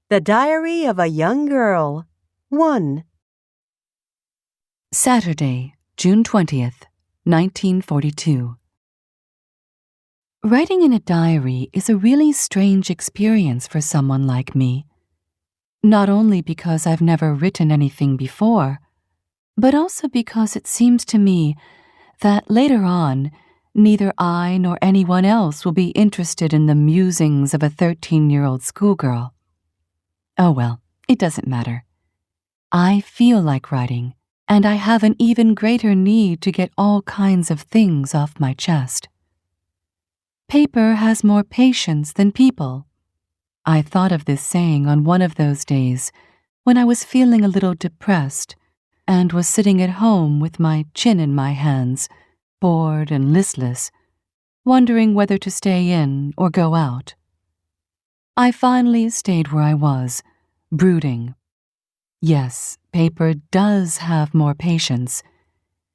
The Diary of a Young Girl. 1. Saturday, June 20th, 1942. Writing in a diary is a really strange experience for someone like me. Not only because I've never written anything before, but also because it seems to me that later on, neither I nor anyone else will be interested in the musings of a 13-year-old schoolgirl. Oh well, it doesn't matter. I feel like writing, and I have an even greater need to get all kinds of things off my chest. Paper has more patience than people. I thought of this saying on one of those days when I was feeling a little depressed and was sitting at home with my chin in my hands, bored and listless, wondering whether to stay in or go out. I finally stayed where I was, brooding. Yes, paper does have more patience,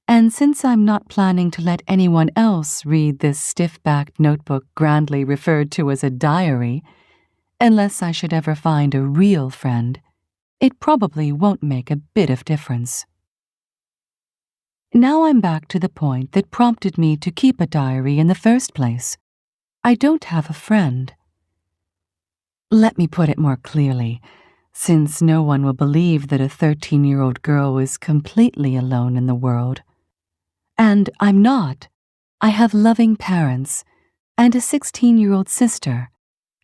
and since I'm not planning to let anyone else read this stiff-backed notebook grandly referred to as a diary, unless I should ever find a real friend, it probably won't make a bit of difference. Now I'm back to the point that prompted me to keep a diary in the first place. I don't have a friend. Let me put it more clearly, since no one will believe that a 13-year-old girl is completely alone in the world. And I'm not. I have loving parents and a 16-year-old sister,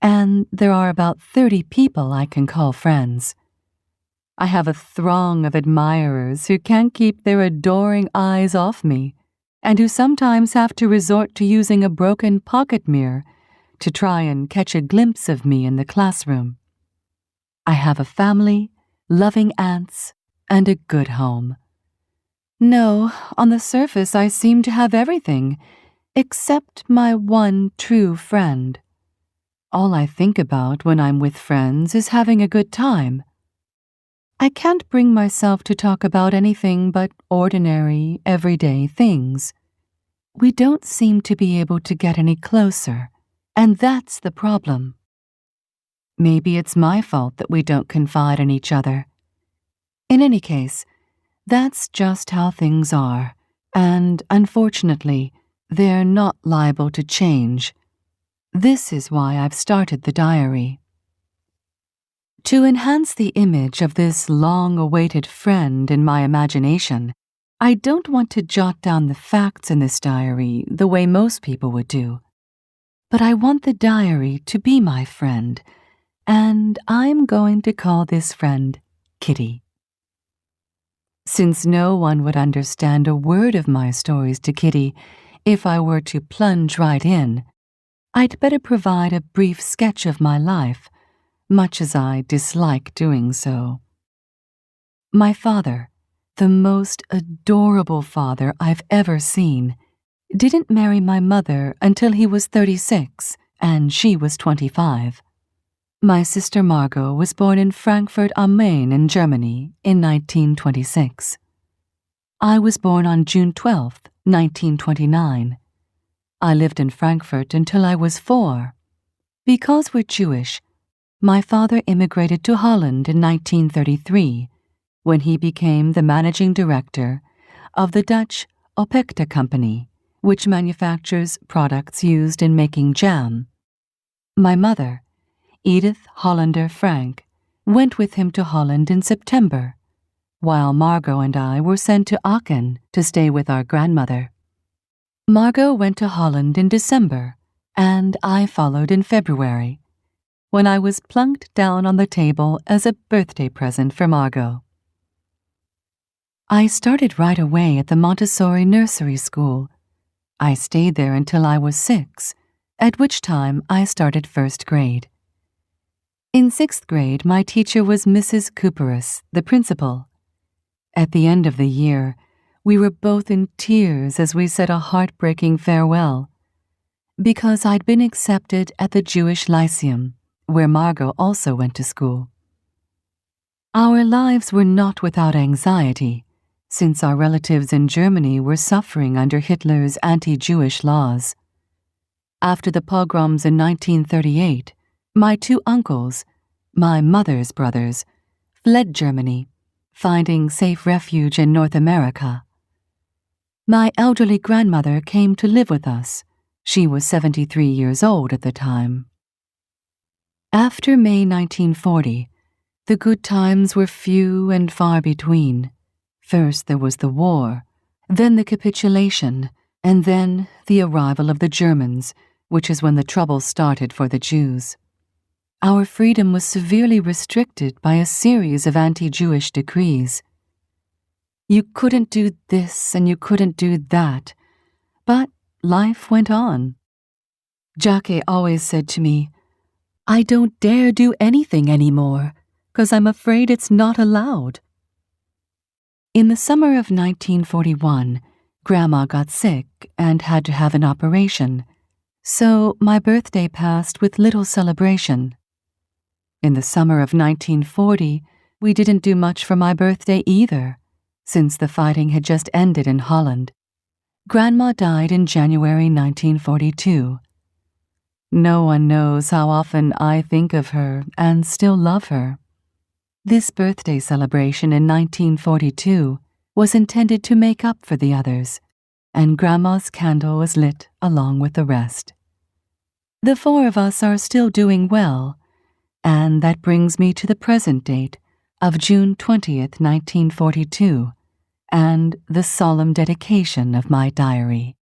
and there are about 30 people I can call friends. I have a throng of admirers who can't keep their adoring eyes off me, and who sometimes have to resort to using a broken pocket mirror to try and catch a glimpse of me in the classroom. I have a family, loving aunts, and a good home. No, on the surface I seem to have everything, except my one true friend. All I think about when I'm with friends is having a good time. I can't bring myself to talk about anything but ordinary, everyday things. We don't seem to be able to get any closer, and that's the problem. Maybe it's my fault that we don't confide in each other. In any case, that's just how things are, and unfortunately, they're not liable to change. This is why I've started the diary. To enhance the image of this long-awaited friend in my imagination, I don't want to jot down the facts in this diary the way most people would do. But I want the diary to be my friend, and I'm going to call this friend Kitty. Since no one would understand a word of my stories to Kitty if I were to plunge right in, I'd better provide a brief sketch of my life, much as I dislike doing so. My father, the most adorable father I've ever seen, didn't marry my mother until he was 36 and she was 25. My sister Margot was born in Frankfurt am Main in Germany in 1926. I was born on June 12th, 1929. I lived in Frankfurt until I was 4. Because we're Jewish, my father immigrated to Holland in 1933, when he became the managing director of the Dutch Opekta Company, which manufactures products used in making jam. My mother, Edith Hollander Frank, went with him to Holland in September, while Margot and I were sent to Aachen to stay with our grandmother. Margot went to Holland in December, and I followed in February, when I was plunked down on the table as a birthday present for Margot. I started right away at the Montessori nursery school. I stayed there until I was 6, at which time I started first grade. In 6th grade, my teacher was Mrs. Cooperus, the principal. At the end of the year, we were both in tears as we said a heartbreaking farewell, because I'd been accepted at the Jewish Lyceum, where Margot also went to school. Our lives were not without anxiety, since our relatives in Germany were suffering under Hitler's anti-Jewish laws. After the pogroms in 1938, my 2 uncles, my mother's brothers, fled Germany, finding safe refuge in North America. My elderly grandmother came to live with us. She was 73 years old at the time. After May 1940, the good times were few and far between. First there was the war, then the capitulation, and then the arrival of the Germans, which is when the trouble started for the Jews. Our freedom was severely restricted by a series of anti-Jewish decrees. You couldn't do this and you couldn't do that, but life went on. Jacques always said to me, "I don't dare do anything anymore, 'cause I'm afraid it's not allowed." In the summer of 1941, Grandma got sick and had to have an operation, so my birthday passed with little celebration. In the summer of 1940, we didn't do much for my birthday either, since the fighting had just ended in Holland. Grandma died in January 1942. No one knows how often I think of her and still love her. This birthday celebration in 1942 was intended to make up for the others, and Grandma's candle was lit along with the rest. The four of us are still doing well, and that brings me to the present date of June 20th, 1942, and the solemn dedication of my diary.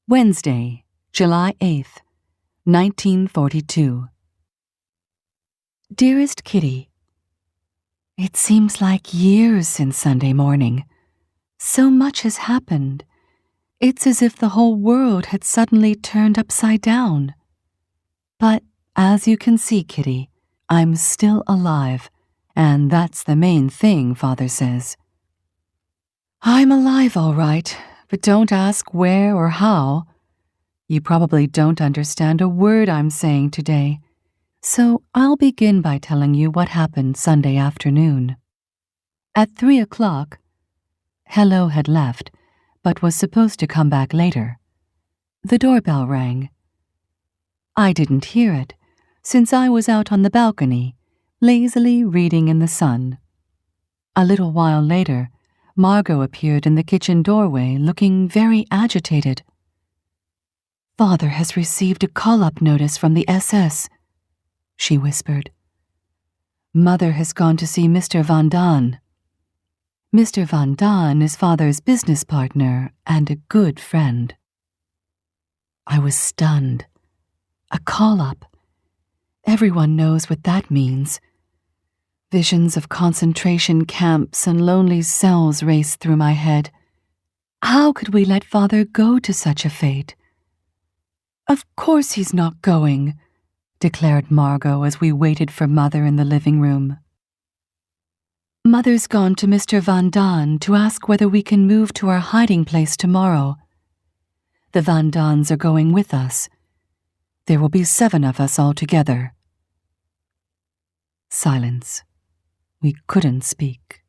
Wednesday, July 8th, 1942. Dearest Kitty, it seems like years since Sunday morning. So much has happened. It's as if the whole world had suddenly turned upside down. But as you can see, Kitty, I'm still alive, and that's the main thing, Father says. I'm alive, all right, but don't ask where or how. You probably don't understand a word I'm saying today, so I'll begin by telling you what happened Sunday afternoon. At 3 o'clock, Hello had left, but was supposed to come back later. The doorbell rang. I didn't hear it, since I was out on the balcony, lazily reading in the sun. A little while later, Margot appeared in the kitchen doorway looking very agitated. Father has received a call-up notice from the SS, she whispered. Mother has gone to see Mr. Van Daan. Mr. Van Daan is Father's business partner and a good friend. I was stunned. A call-up. Everyone knows what that means. Visions of concentration camps and lonely cells raced through my head. How could we let Father go to such a fate? Of course he's not going, declared Margot as we waited for Mother in the living room. Mother's gone to Mr. Van Daan to ask whether we can move to our hiding place tomorrow. The Van Daans are going with us. There will be 7 of us all together. Silence. We couldn't speak.